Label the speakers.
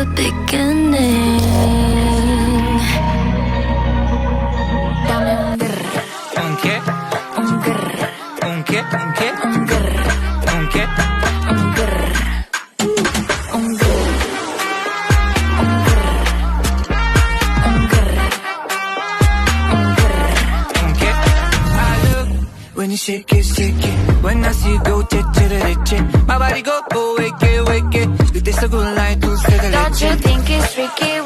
Speaker 1: the beginning. Dame un grr,
Speaker 2: ¿Un qué?
Speaker 1: un grr,
Speaker 2: ¿Un qué? ¿Un qué?
Speaker 1: un grr,
Speaker 2: ¿Un qué?
Speaker 1: un grr, un grr, un grr, un grr, un grr.
Speaker 2: ¿Un qué? I love when you shake it, shake it. When I see you go, che, che, che, che. My body go, oh, wake it, wake it. You taste so good like dulce de
Speaker 1: Don't you
Speaker 2: leche.
Speaker 1: think it's tricky?